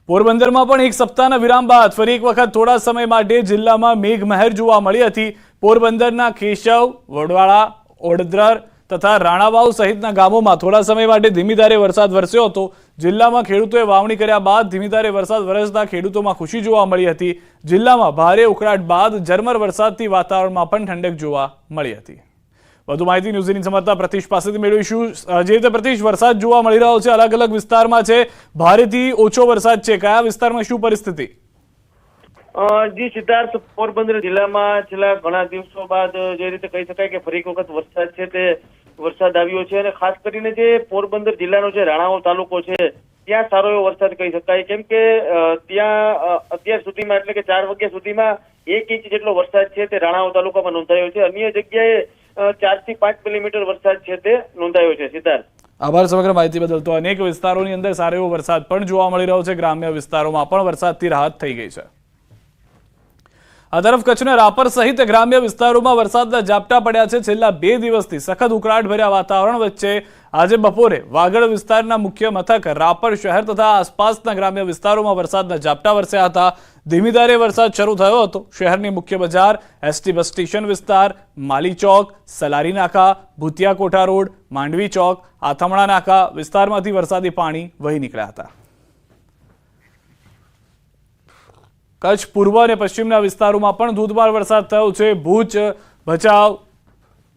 પોરબંદરમાં પણ એક સપ્તાહના વિરામ બાદ ફરી એક વખત થોડા સમય માટે જિલ્લામાં મેઘમહેર જોવા મળી હતી। પોરબંદરના કેશવ, વડવાળા, ઓડદ્રર તથા રાણાવાવ સહિતના ગામોમાં થોડા સમય માટે ધીમી ધારે વરસાદ વરસ્યો હતો। જિલ્લામાં ખેડૂતોએ વાવણી કર્યા બાદ ધીમી ધારે વરસાદ વરસતા ખેડૂતોમાં ખુશી જોવા મળી હતી। જિલ્લામાં ભારે ઉકળાટ બાદ ઝરમર વરસાદથી વાતાવરણમાં પણ ઠંડક જોવા મળી હતી। વધુ માહિતી ન્યૂઝ 18 સંવાદદાતા પ્રતિશ પાસેથી મેળવીશું। જે રીતે પ્રતિશ, વરસાદ જોવા મળી રહ્યો છે, અલગ અલગ વિસ્તારમાં છે, ભારેથી ઓછો વરસાદ છે, કયા વિસ્તારમાં શું પરિસ્થિતિ? જી સિદ્ધાર્થ, પોરબંદર જિલ્લામાં છેલ્લા ઘણા દિવસો બાદ જે રીતે કહી શકાય કે ફરી એક વખત વરસાદ છે તે વરસાદ આવ્યો છે અને ખાસ કરીને જે પોરબંદર જિલ્લાનો જે રાણાવાવ તાલુકો છે ત્યાં સારો એવો વરસાદ કહી શકાય, કેમ કે ત્યાં અત્યાર સુધીમાં એટલે કે 4 વાગ્યા સુધીમાં 1 ઇંચ જેટલો વરસાદ છે તે રાણાવાવ તાલુકામાં નોંધાયો છે। અન્ય જગ્યાએ 4 થી 5 મિલીમીટર વરસાદ છે તે નોંધાયો છે। સિદ્ધાર્થ, આભાર સમગ્ર માહિતી બદલ। તો અનેક વિસ્તારોની અંદર સારો એવો વરસાદ પણ જોવા મળી રહ્યો છે, ગ્રામ્ય વિસ્તારોમાં પણ વરસાદથી રાહત થઈ ગઈ છે। આ તરફ કચ્છના રાપર સહિત ગ્રામ્ય વિસ્તારોમાં વરસાદના ઝાપટા પડ્યા છે। છેલ્લા 2 દિવસથી સખત ઉકળાટ ભર્યા વાતાવરણ વચ્ચે આજે બપોરે વાગડ વિસ્તારના મુખ્ય મથક રાપર શહેર તથા આસપાસના ગ્રામ્ય વિસ્તારોમાં વરસાદના ઝાપટા વરસ્યા હતા। ધીમી ધારે વરસાદ શરૂ થયો હતો। શહેરની મુખ્ય બજાર, એસટી બસ સ્ટેશન વિસ્તાર, માલી ચોક, સલારી નાકા, ભૂતિયા કોઠા રોડ, માંડવી ચોક, આથમણા નાકા વિસ્તારમાંથી વરસાદી પાણી વહી નીકળ્યા હતા। કચ્છ પૂર્વ અને પશ્ચિમના વિસ્તારોમાં પણ ધોધમાર વરસાદ થયો છે। ભુજ, ભચાઉ,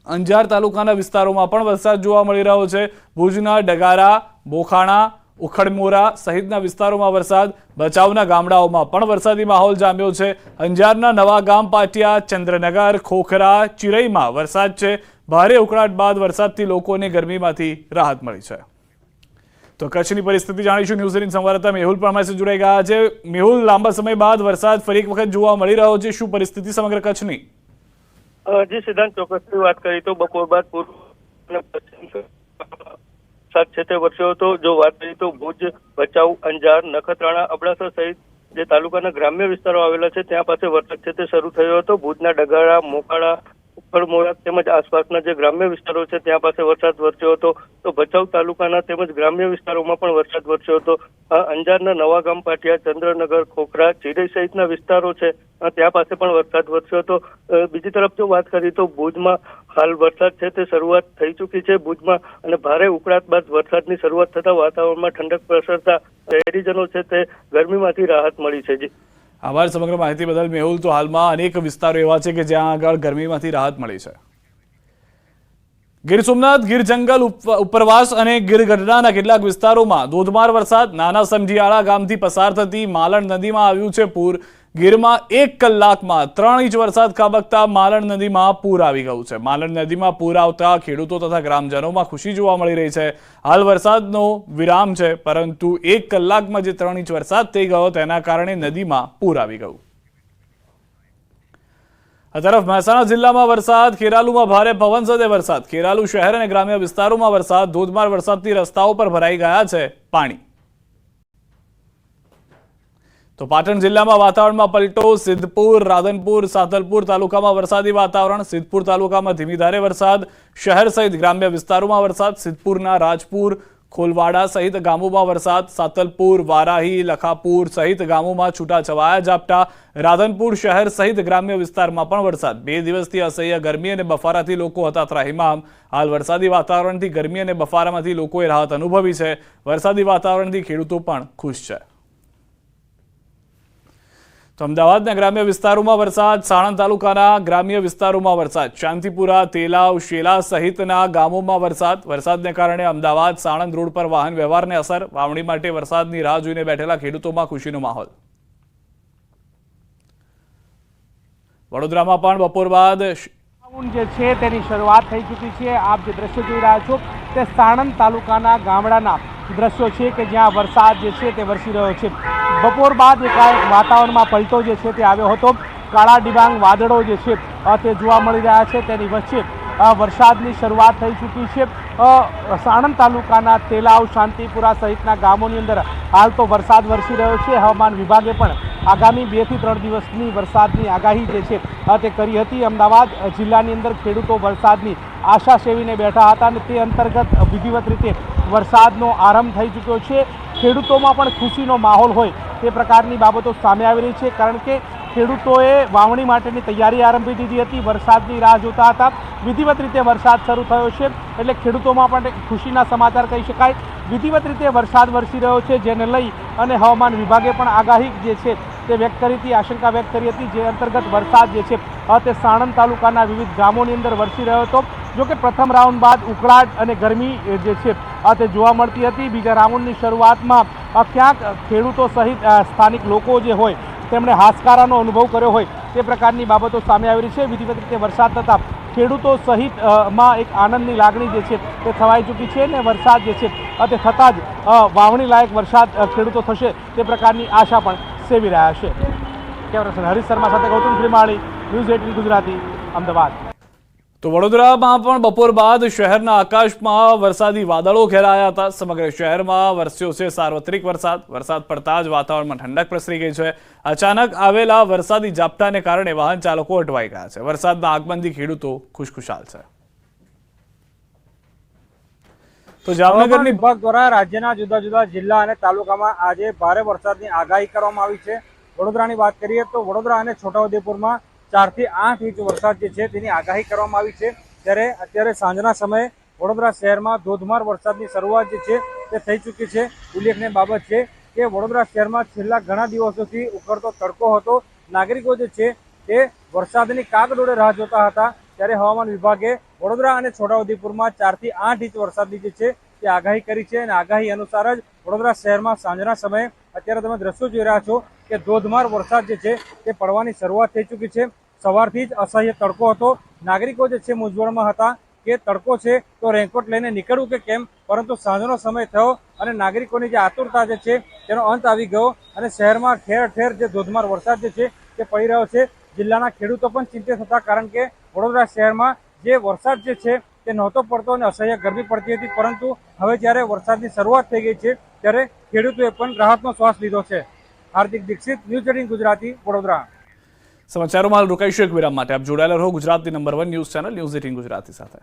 અંજાર તાલુકાના વિસ્તારોમાં પણ વરસાદ જોવા મળી રહ્યો છે। ભુજના ડગારા, બોખાણા, ઉખડમોરા સહિતના વિસ્તારોમાં વરસાદ, ભચાઉના ગામડાઓમાં પણ વરસાદી માહોલ જામ્યો છે। અંજારના નવા ગામ, પાટિયા, ચંદ્રનગર, ખોખરા, ચિરઈમાં વરસાદ છે। ભારે ઉકળાટ બાદ વરસાદથી લોકોને ગરમીમાંથી રાહત મળી છે। તો કચ્છની પરિસ્થિતિ જાણીશું। ન્યૂઝ 18 સંવાદદાતા મેહુલ પણ અમારી સાથે જોડાઈ ગયા છે। મેહુલ, લાંબા સમય બાદ વરસાદ ફરી એક વખત જોવા મળી રહ્યો છે, શું પરિસ્થિતિ સમગ્ર કચ્છની? જી સિદ્ધાંત, ચોક્કસથી વાત કરી તો બપોર બાદ પૂર્વ અને પશ્ચિમ વરસાદ છે તે વરસ્યો હતો। જો વાત કરીએ તો ભુજ, ભચાઉ, અંજાર, નખત્રાણા, અબડાસા સહિત જે તાલુકાના ગ્રામ્ય વિસ્તારો આવેલા છે ત્યાં પાસે વરસાદ છે તે શરૂ થયો હતો। ભુજના ડગારા, મોકાળા, ઉખડમોરા તેમજ આસપાસના જે ગ્રામ્ય વિસ્તારો છે ત્યાં પાસે વરસાદ વરસ્યો હતો। તો ભચાઉ તાલુકાના તેમજ ગ્રામ્ય વિસ્તારોમાં પણ વરસાદ વરસ્યો હતો। અંજારના નવા ગામ, પાટિયા, ચંદ્રનગર, ખોખરા, ચિરઈ સહિતના વિસ્તારો છે ત્યાં પાસે પણ વરસાદ વરસ્યો હતો। બીજી તરફ જો વાત કરીએ તો ભુજમાં હાલ વરસાદ છે તે શરૂઆત થઈ ચૂકી છે ભુજમાં, અને ભારે ઉકળાટ બાદ વરસાદની શરૂઆત થતા વાતાવરણમાં ઠંડક પ્રસરતા શહેરીજનો છે તે ગરમીમાંથી રાહત મળી છે। જી આભાર સમગ્ર માહિતી બદલ મેહુલ। તો હાલમાં અનેક વિસ્તારો એવા છે કે જ્યાં આગળ ગરમીમાંથી રાહત મળી છે। ગીર સોમનાથ, ગીર જંગલ, ઉપરવાસ અને ગીર ગઢડાના કેટલાક વિસ્તારોમાં ધોધમાર વરસાદ। નાના સમઢિયાળા ગામથી પસાર થતી માલણ નદીમાં આવ્યું છે પૂર। ગીરમાં 1 કલાકમાં 3 ઇંચ વરસાદ ખાબકતા માલણ નદીમાં પૂર આવી ગયું છે। માલણ નદીમાં પૂર આવતા ખેડૂતો તથા ગ્રામજનોમાં ખુશી જોવા મળી રહી છે। હાલ વરસાદનો વિરામ છે, પરંતુ 1 કલાકમાં જે 3 ઇંચ વરસાદ થઈ ગયો તેના કારણે નદીમાં પૂર આવી ગયું। આ તરફ મહેસાણા જિલ્લામાં વરસાદ। ખેરાલુમાં ભારે પવન સાથે વરસાદ। ખેરાલુ શહેર અને ગ્રામ્ય વિસ્તારોમાં વરસાદ। ધોધમાર વરસાદથી રસ્તાઓ પર ભરાઈ ગયા છે પાણી। તો પાટણ જિલ્લામાં વાતાવરણમાં પલટો। સિદ્ધપુર, રાધનપુર, સાતલપુર તાલુકામાં વરસાદી વાતાવરણ। સિદ્ધપુર તાલુકામાં ધીમી ધારે વરસાદ। શહેર સહિત ગ્રામ્ય વિસ્તારોમાં વરસાદ। સિદ્ધપુરના રાજપુર, ખોલવાડા સહિત ગામોમાં વરસાદ। સાતલપુર, વારાહી, લખાપુર સહિત ગામોમાં છૂટાછવાયા ઝાપટા। રાધનપુર શહેર સહિત ગ્રામ્ય વિસ્તારમાં પણ વરસાદ। 2 દિવસથી અસહ્ય ગરમી અને બફારાથી લોકો હતા ત્રાહિમામ। હાલ વરસાદી વાતાવરણથી ગરમી અને બફારામાંથી લોકોએ રાહત અનુભવી છે। વરસાદી વાતાવરણથી ખેડૂતો પણ ખુશ છે। તો અમદાવાદના ગ્રામ્ય વિસ્તારોમાં વરસાદ। સાણંદ તાલુકાના ગ્રામ્ય વિસ્તારોમાં વરસાદ। શાંતિપુરા, તેલાવ, શેલા સહિતના ગામોમાં વરસાદ। વરસાદને કારણે અમદાવાદ સાણંદ રોડ પર વાહન વ્યવહારને અસર। વાવણી માટે વરસાદની રાહ જોઈને બેઠેલા ખેડૂતોમાં ખુશીનો માહોલ। વડોદરામાં પણ બપોર બાદ જે છે તેની શરૂઆત થઈ ચૂકી છે। આપ જે દ્રશ્યો જોઈ રહ્યા છો તે સાણંદ તાલુકાના ગામડાના દ્રશ્યો છે કે જ્યાં વરસાદ જે છે તે વરસી રહ્યો છે। બપોર બાદ એકાએક વાતાવરણમાં પલટો જે છે તે આવ્યો હતો। કાળા ડિબાંગ વાદળો જે છે તે જોવા મળી રહ્યા છે। તેની વચ્ચે વરસાદની શરૂઆત થઈ ચૂકી છે। સાણંદ તાલુકાના તેલાવ, શાંતિપુરા સહિતના ગામોની અંદર હાલ તો વરસાદ વરસી રહ્યો છે। હવામાન વિભાગે પણ આગામી 2 થી 3 દિવસની વરસાદની આગાહી જે છે તે કરી હતી। અમદાવાદ જિલ્લાની અંદર ખેડૂતો વરસાદની આશા સેવીને બેઠા હતા અને તે અંતર્ગત વિધિવત રીતે વરસાદનો આરંભ થઈ ચૂક્યો છે। ખેડૂતોમાં પણ ખુશીનો માહોલ હોય તે પ્રકારની બાબતો સામે આવી રહી છે, કારણ કે ખેડૂતોએ વાવણી માટેની તૈયારી આરંભી દીધી હતી, વરસાદની રાહ જોતા હતા. વિધિવત રીતે વરસાદ શરૂ થયો છે એટલે ખેડૂતોમાં પણ ખુશીના સમાચાર કહી શકાય. વિધિવત રીતે વરસાદ વરસી રહ્યો છે, જેને લઈ અને હવામાન વિભાગે પણ આગાહી જે છે તે વ્યક્ત કરી હતી, આશંકા વ્યક્ત કરી હતી, જે અંતર્ગત વરસાદ જે છે તે સાણંદ તાલુકાના વિવિધ ગામોની અંદર વરસી રહ્યો હતો. જોકે પ્રથમ રાઉન્ડ બાદ ઉકળાટ અને ગરમી જે છે તે જોવા મળતી હતી. બીજા રાઉન્ડની શરૂઆતમાં ક્યાંક ખેડૂતો સહિત સ્થાનિક લોકો જે હોય તેમણે હાશકારાનો અનુભવ કર્યો હોય તે પ્રકારની બાબતો સામે આવી રહી છે. વિધિવત રીતે વરસાદ થતાં ખેડૂતો સહિત માં એક આનંદની લાગણી જે છે તે છવાઈ ચૂકી છે અને વરસાદ જે છે તે થતાં જ વાવણી લાયક વરસાદ ખેડૂતો થશે તે પ્રકારની આશા પણ સેવી રહ્યા છે. કેમેરા પર્સન હરીશ શર્મા સાથે ગૌતમ શ્રીમાળી, ન્યૂઝ 18 ગુજરાતી, અમદાવાદ. તો વડોદરામાં પણ બપોર બાદ શહેરના આકાશમાં વરસાદી વાદળો ઘેરાયા હતા. સમગ્ર શહેરમાં વરસ્યો છે સાર્વત્રિક વરસાદ. વરસાદ પડતા જ વાતાવરણમાં ઠંડક પ્રસરી ગઈ છે. અચાનક આવેલા વરસાદી ઝાપટાને કારણે વાહન ચાલકો અટવાઈ ગયા છે. વરસાદના આગમનથી ખેડૂતો ખુશખુશાલ છે. તો જામનગરની વિભાગ દ્વારા રાજ્યના જુદા જુદા જિલ્લા અને તાલુકામાં આજે ભારે વરસાદની આગાહી કરવામાં આવી છે. વડોદરાની વાત કરીએ તો વડોદરા અને છોટાઉદેપુરમાં 4 થી 8 ઇંચ વરસાદ જે છે તેની આગાહી કરવામાં આવી છે. ત્યારે અત્યારે સાંજના સમયે વડોદરા શહેરમાં ધોધમાર વરસાદની શરૂઆત જે છે તે થઈ ચૂકી છે. ઉલ્લેખનીય બાબત છે કે વડોદરા શહેરમાં છેલ્લા ઘણા દિવસોથી ઉકળતો તડકો હતો. નાગરિકો જે છે તે વરસાદની કાગડોળે રાહ જોતા હતા. ત્યારે હવામાન વિભાગે વડોદરા અને છોટાઉદેપુરમાં 4 થી 8 ઇંચ વરસાદની જે છે તે આગાહી કરી છે અને આગાહી અનુસાર જ વડોદરા શહેરમાં સાંજના સમયે અત્યારે તમે દ્રશ્યો જોઈ રહ્યા છો કે ધોધમાર વરસાદ જે છે તે પડવાની શરૂઆત થઈ ચૂકી છે. સવારથી જ અસહ્ય તડકો હતો. નાગરિકો જે છે મૂંઝવણમાં હતા કે તડકો છે તો રેનકોટ લઈને નીકળવું કે કેમ, પરંતુ સાંજનો સમય થયો અને નાગરિકોની જે આતુરતા જે છે તેનો અંત આવી ગયો અને શહેરમાં ઠેર ઠેર જે ધોધમાર વરસાદ જે છે તે પડી રહ્યો છે. જિલ્લાના ખેડૂતો પણ ચિંતિત હતા, કારણ કે વડોદરા શહેરમાં જે વરસાદ જે છે તે નહોતો પડતો અને અસહ્ય ગરમી પડતી હતી, પરંતુ હવે જ્યારે વરસાદની શરૂઆત થઈ ગઈ છે ત્યારે ખેડૂતોએ પણ રાહતનો શ્વાસ લીધો છે. હાર્દિક દીક્ષિત, ન્યૂઝ 18 ગુજરાતી, વડોદરા. સમાચારોમાં હાલ રોકાઈશું એક વિરામ માટે. આપ જોડાયેલા રહો ગુજરાતની number 1 news channel news 18 Gujarati સાથે.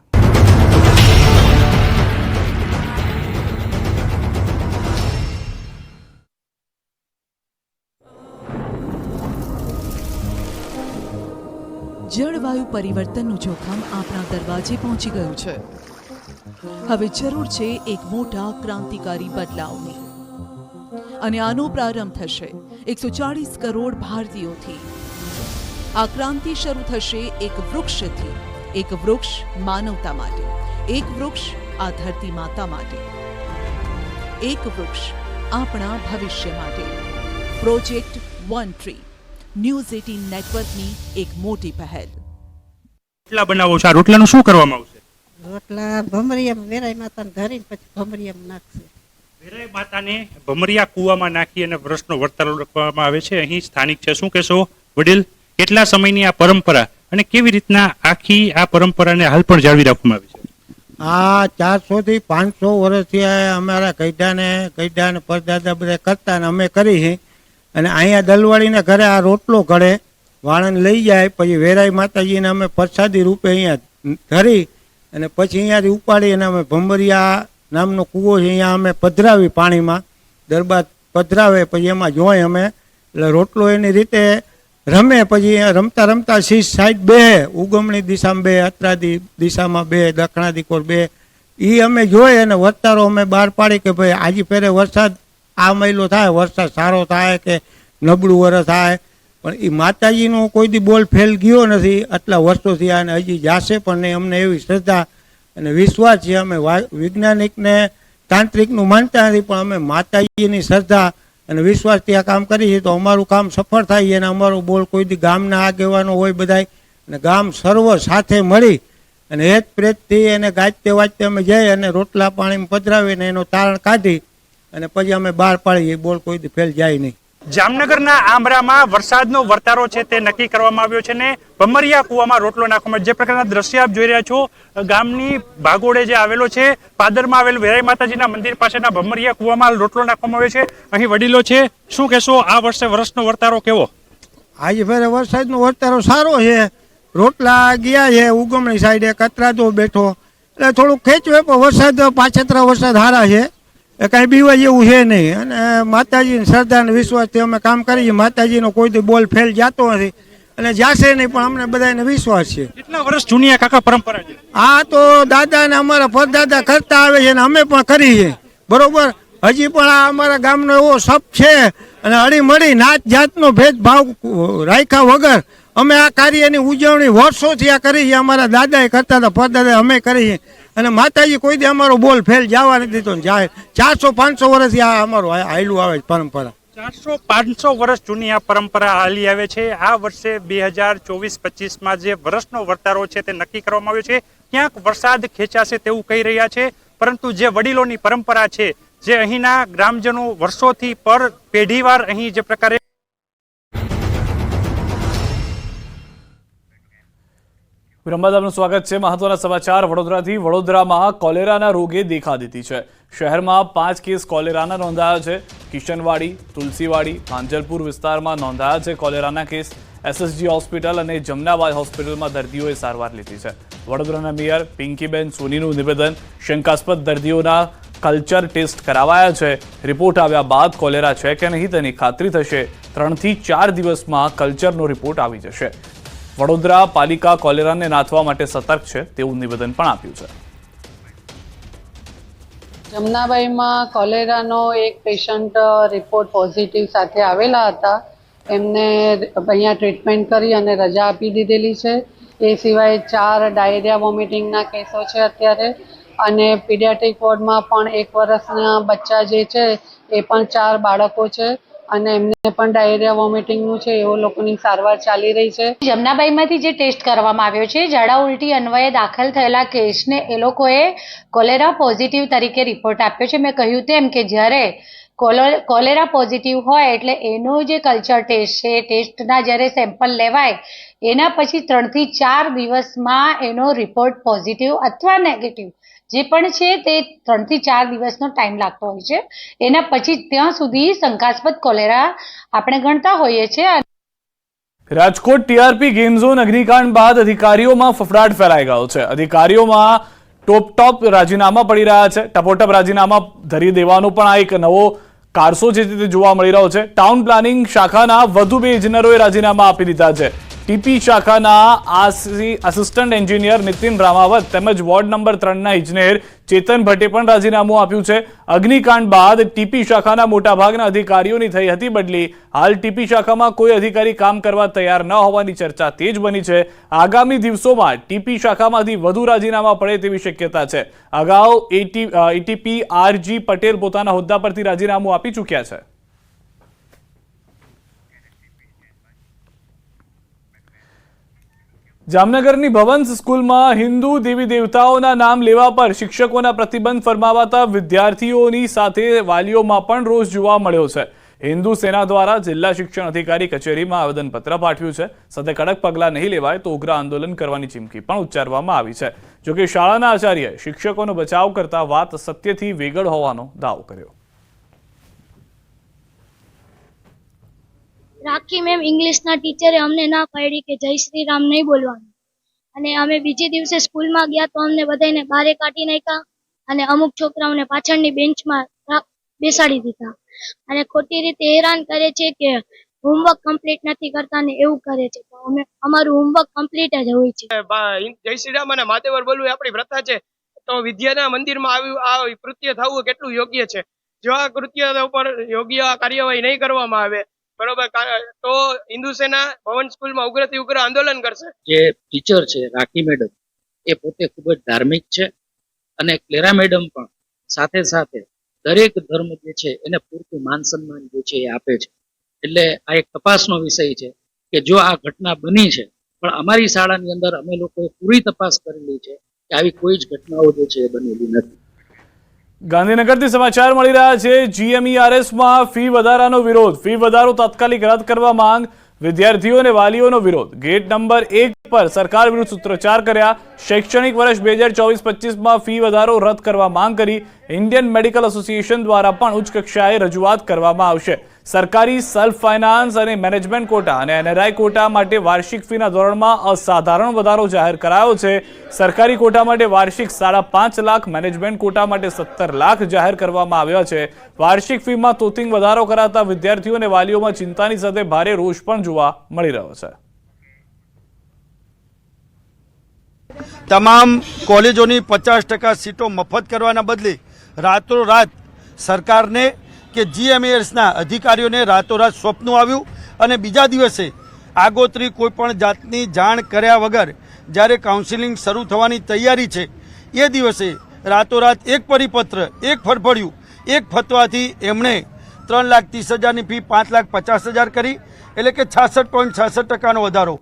જળવાયુ પરિવર્તનનું જોખમ આપણા દરવાજે પહોંચી ગયું છે. હવે જરૂર છે એક મોટા ક્રાંતિકારી બદલાવની, અને આનો પ્રારંભ થશે 140 કરોડ ભારતીયોથી. આ ક્રાંતિ શરૂ થશે એક વૃક્ષથી. એક વૃક્ષ માનવતા માટે, એક વૃક્ષ આ ધરતી માતા માટે, એક વૃક્ષ આપણા ભવિષ્ય માટે. પ્રોજેક્ટ વન ટ્રી, ન્યૂઝ 18 નેટવર્કની એક મોટી પહેલ. રોટલા બનાવો છો, આ રોટલાનું શું કરવામાં આવશે? રોટલા ભમરિયામાં વેરાઈ માતાને ધરીને પછી ભમરિયામાં નાખશે. વેરાઈ માતાને ભમરિયા કૂવામાં નાખી અને વરસનો વર્તારો રાખવામાં આવે છે. અહીં સ્થાનિક છે, શું કહેશો વડીલ? કેટલા સમયની આ પરંપરા અને કેવી રીતના આખી આ પરંપરાને હાલ પણ જાળવી રાખવામાં આવી છે? આ 400 થી 500 વર્ષથી અમારા કૈડા ને પરદાદા બધા કરતા ને અમે કરી છે. અને અહીંયા દલવાડીને ઘરે આ રોટલો ઘડે વાળન લઈ જાય, પછી વેરાઈ માતાજીને અમે પ્રસાદી રૂપે અહીંયા ધરી અને પછી અહીંયાથી ઉપાડી અને અમે ભમરિયા નામનો કૂવો છે અહીંયા અમે પધરાવી પાણીમાં. દરબાર પધરાવે પછી એમાં જોઈ અમે એટલે રોટલો એની રીતે રમે. પછી રમતા રમતા શીશ સાઈડ બે, ઉગમણી દિશામાં બે, અત્રાદી દિશામાં બે, દક્ષિણાદી કોર બે, એ અમે જોઈ અને વર્તારો અમે બહાર પાડી કે ભાઈ આજે ફેરે વરસાદ આ મહિલો થાય, વરસાદ સારો થાય કે નબળું વરસ થાય. પણ એ માતાજીનો કોઈ દી બોલ ફેલ ગયો નથી આટલા વર્ષોથી, અને હજી જાશે પણ નહીં. અમને એવી શ્રદ્ધા અને વિશ્વાસ છે. અમે વૈજ્ઞાનિકને તાંત્રિકનું માનતા નથી, પણ અમે માતાજીની શ્રદ્ધા અને વિશ્વાસથી આ કામ કરીએ તો અમારું કામ સફળ થાય છે. અને અમારો બોલ કોઈ દી ગામના આગેવાનો હોય બધાય, અને ગામ સર્વ સાથે મળી અને હેત પ્રેતથી એને ગાજતે વાજતે અમે જઈ અને રોટલા પાણીમાં પધરાવીને એનો તારણ કાઢી અને પછી અમે બહાર પાડીએ. બોલ કોઈ દી ફેલ જાય નહીં. જામનગરના આંબરામાં વરસાદનો વર્તારો છે તે નક્કી કરવામાં આવ્યો છે ને ભમરિયા કૂવામાં રોટલો નાખવામાં. જે પ્રકારના દ્રશ્ય આપ જોઈ રહ્યા છો, ગામની ભાગોળે જે આવેલો છે, પાદરમાં આવેલું વેરાઈ માતાજીના મંદિર પાસેના ભમરિયા કૂવામાં રોટલો નાખવામાં આવ્યો છે. અહીં વડીલો છે, શું કહેશો આ વર્ષે વરસનો વર્તારો કેવો? આજે ફેરે વરસાદનો વર્તારો સારો છે. રોટલા ગયા છે ઉગમણી સાઈડે, કતરાતો બેઠો એટલે થોડુંક ખેંચવે, પણ વરસાદ પાછતરા વરસાદ સારા છે. એ કાંઈ બીવા જેવું છે નહીં. અને માતાજીની શ્રદ્ધા અને વિશ્વાસથી અમે કામ કરીએ. માતાજીનો કોઈ દી બોલ ફેલ જતો નથી અને જાશે નહીં, પણ અમને બધાને વિશ્વાસ છે. કેટલા વર્ષ જૂની આ કાકા પરંપરા છે? આ તો દાદા ને અમારા પરદાદા કરતા આવે છે અને અમે પણ કરીએ. બરોબર, હજી પણ આ અમારા ગામનો એવો સપ છે અને હળીમળી નાત જાતનો ભેદભાવ રાખ્યા વગર અમે આ કાર્યની ઉજવણી વર્ષોથી આ કરી છે. અમારા દાદાએ કરતા હતા, પરદાદા અમે કરીએ અને માતાજી કોઈ દી અમારો બોલ ફેલ જવા નથી દીધો. જાય 400-500 વર્ષથી આ અમારું હાલ્યું આવે છે પરંપરા. 400-500 વર્ષ જૂની આ પરંપરા હાલી આવે છે. આ વર્ષે 2024-25માં જે વર્ષનો વર્તારો છે તે નક્કી કરવામાં આવ્યો છે. ક્યાંક વરસાદ ખેંચાશે તેવું કહી રહ્યા છે, પરંતુ જે વડીલોની પરંપરા છે, જે અહીંના ગ્રામજનો વર્ષોથી પર પેઢીવાર અહીં જે પ્રકારે વિરમબાદ સ્વાગત છે. મહત્વના સમાચાર વડોદરાથી. વડોદરામાં કોલેરાના રોગે દેખા દીધી છે. શહેરમાં 5 કેસ કોલેરાના નોંધાયા છે. કિશનવાડી, તુલસીવાડી, માંજલપુર વિસ્તારમાં નોંધાયા છે કોલેરાના કેસ. SSG હોસ્પિટલ અને જમનાબાદ હોસ્પિટલમાં દર્દીઓએ સારવાર લીધી છે. વડોદરાના મેયર પિંકીબેન સોનીનું નિવેદન. શંકાસ્પદ દર્દીઓના કલ્ચર ટેસ્ટ કરાવાયા છે. રિપોર્ટ આવ્યા બાદ કોલેરા છે કે નહીં તેની ખાતરી થશે. 3 થી 4 દિવસમાં કલ્ચરનો રિપોર્ટ આવી જશે. વડોદરા પાલિકા કોલેરાને નાથવા માટે સતર્ક છે તેવું નિવેદન પણ આપ્યું છે. જમનાબાઈમાં કોલેરાનો એક પેશન્ટ રિપોર્ટ પોઝિટિવ સાથે આવેલા હતા. એમને અહીંયા ટ્રીટમેન્ટ કરી અને રજા આપી દીધેલી છે. એ સિવાય 4 ડાયરિયા વોમિટિંગના કેસો છે અત્યારે, અને પીડિયાટ્રિક વોર્ડમાં પણ 1 વર્ષના બચ્ચા જે છે એ પણ 4 બાળકો છે અને એમને પણ ડાયરિયા વોમિટિંગનું છે. એવો લોકોની સારવાર ચાલી રહી છે. જમનાબાઈમાંથી જે ટેસ્ટ કરવામાં આવ્યો છે, ઝાડા ઉલટી અન્વયે દાખલ થયેલા કેસને એ લોકોએ કોલેરા પોઝિટિવ તરીકે રિપોર્ટ આપ્યો છે. મેં કહ્યું તેમ કે જ્યારે કોલેરા પોઝિટિવ હોય એટલે એનો જે કલ્ચર ટેસ્ટ છે, એ ટેસ્ટના જ્યારે સેમ્પલ લેવાય એના પછી 3 થી 4 દિવસમાં એનો રિપોર્ટ પોઝિટિવ અથવા નેગેટિવ જે પણ છે તે 3 થી 4 દિવસનો ટાઈમ લાગતો હોય છે. એના પછી ત્યાં સુધી શંકાસ્પદ કોલેરા આપણે ગણતા હોઈએ છીએ. રાજકોટ TRP ગેમ ઝોન અગ્નિકાંડ બાદ અધિકારીઓમાં ફફડાટ ફેલાઈ ગયો છે. અધિકારીઓમાં ટોપ રાજીનામા પડી રહ્યા છે. ટપોટપ રાજીનામા ધરી દેવાનો પણ આ એક નવો કારસો છે તે જોવા મળી રહ્યો છે. ટાઉન પ્લાનિંગ શાખાના વધુ 2 ઇજનેરોએ રાજીનામા આપી દીધા છે. TP શાખાના આસિસ્ટન્ટ એન્જિનિયર નીતિન રામાવત તેમજ વોર્ડ નંબર 3ના ઇજનેર ચેતન ભટ્ટે પણ રાજીનામું આપ્યું છે. અગ્નિકાંડ બાદ TP શાખાના મોટાભાગના અધિકારીઓની થઈ હતી બદલી. હાલ TP શાખામાં કોઈ અધિકારી કામ કરવા તૈયાર ન હોવાની ચર્ચા તેજ બની છે. આગામી દિવસોમાં TP શાખામાંથી વધુ રાજીનામા પડે તેવી શક્યતા છે. અગાઉ ATP RG પટેલ પોતાના હોદ્દા પરથી રાજીનામું આપી ચૂક્યા છે. જામનગરની ભવન્સ સ્કૂલમાં હિન્દુ દેવી દેવતાઓના નામ લેવા પર શિક્ષકોના પ્રતિબંધ ફરમાવાતા વિદ્યાર્થીઓની સાથે વાલીઓમાં પણ રોષ જોવા મળ્યો છે. હિન્દુ સેના દ્વારા જિલ્લા શિક્ષણ અધિકારી કચેરીમાં આવેદનપત્ર પાઠવ્યું છે. સાથે કડક પગલાં નહીં લેવાય તો ઉગ્ર આંદોલન કરવાની ચીમકી પણ ઉચ્ચારવામાં આવી છે. જોકે શાળાના આચાર્યએ શિક્ષકોનો બચાવ કરતા વાત સત્યથી વેગળ હોવાનો દાવો કર્યો. રાખી મેમ ઇંગ્લિશના ટીચરે અમને ના પાડી કે જય શ્રી રામ નહીં બોલવાનું, અને અમે બીજે દિવસે સ્કૂલમાં ગયા તો અમને બધાને બહાર કાઢી નાખ્યા અને અમુક છોકરાઓને પાછળની બેન્ચમાં બેસાડી દીધા અને ખોટી રીતે હેરાન કરે છે કે હોમવર્ક કમ્પ્લીટ નથી કરતા ને એવું કરે છે. તો અમે અમારું હોમવર્ક કમ્પ્લીટ જ હોય છે. જય શ્રી રામ અને માતેવર બોલવું આપણી પ્રથા છે. તો વિદ્યાના મંદિરમાં આવ્યું આ કૃત્ય થવું કેટલું યોગ્ય છે? જો આ કૃત્ય ઉપર યોગ્ય કાર્યવાહી નહીં કરવામાં આવે બરોબર તો હિન્દુ સેના ભવન સ્કૂલમાં ઉગ્રથી ઉગ્ર આંદોલન કરશે. જે ટીચર છે રાખી મેડમ એ પોતે ખૂબ જ ધાર્મિક છે અને ક્લેરા મેડમ પણ સાથે સાથે દરેક ધર્મ જે છે એને પૂરતું માન સન્માન જે છે એ આપે છે. એટલે આ એક તપાસનો વિષય છે કે જો આ ઘટના બની છે પણ અમારી શાળાની અંદર અમે લોકોએ પૂરી તપાસ કરેલી છે કે આવી કોઈ જ ઘટનાઓ જે છે એ બનેલી નથી. ગાંધીનગરથી સમાચાર મળી રહ્યા છે. GMERSમાં ફી વધારાનો વિરોધ. ફી વધારો તાત્કાલિક રદ કરવા માંગ. વિદ્યાર્થીઓ અને વાલીઓનો વિરોધ. ગેટ નંબર 1 પર સરકાર વિરુદ્ધ સૂત્રોચ્ચાર કર્યા। શૈક્ષણિક વર્ષ 2024-25માં ફી વધારો રદ કરવા માંગ કરી। ઇન્ડિયન મેડિકલ એસોસિએશન દ્વારા પણ ઉચ્ચ કક્ષાએ રજૂઆત કરવામાં આવશે। સરકારી સેલ્ફ ફાઇનાન્સ અને મેનેજમેન્ટ કોટા અને એનઆરઆઈ કોટા માટે વાર્ષિક ફીના ધોરણમાં અસાધારણ વધારો જાહેર કરાયો છે। સરકારી કોટા માટે વાર્ષિક 5.5 લાખ, મેનેજમેન્ટ કોટા માટે 17 લાખ જાહેર કરવામાં આવ્યા છે। વાર્ષિક ફીમાં તોતિંગ વધારો કરાતા વિદ્યાર્થીઓ અને વાલીઓમાં ચિંતાની સાથે ભારે રોષ પણ જોવા મળી રહ્યો છે। તમામ કોલેજોની 50% સીટો મફત કરવાના બદલે રાતોરાત સરકારને કે જીએમએસના અધિકારીઓને રાતોરાત સ્વપ્ન આવ્યું અને બીજા દિવસે આગોતરી કોઈપણ જાતની જાણ કર્યા વગર જ્યારે કાઉન્સિલિંગ શરૂ થવાની તૈયારી છે એ દિવસે રાતોરાત એક પરિપત્ર, એક ફરફડિયું, એક ફતવાથી એમણે 3,30,000ની ફી 5,50,000 કરી, એટલે કે 66.66% વધારો।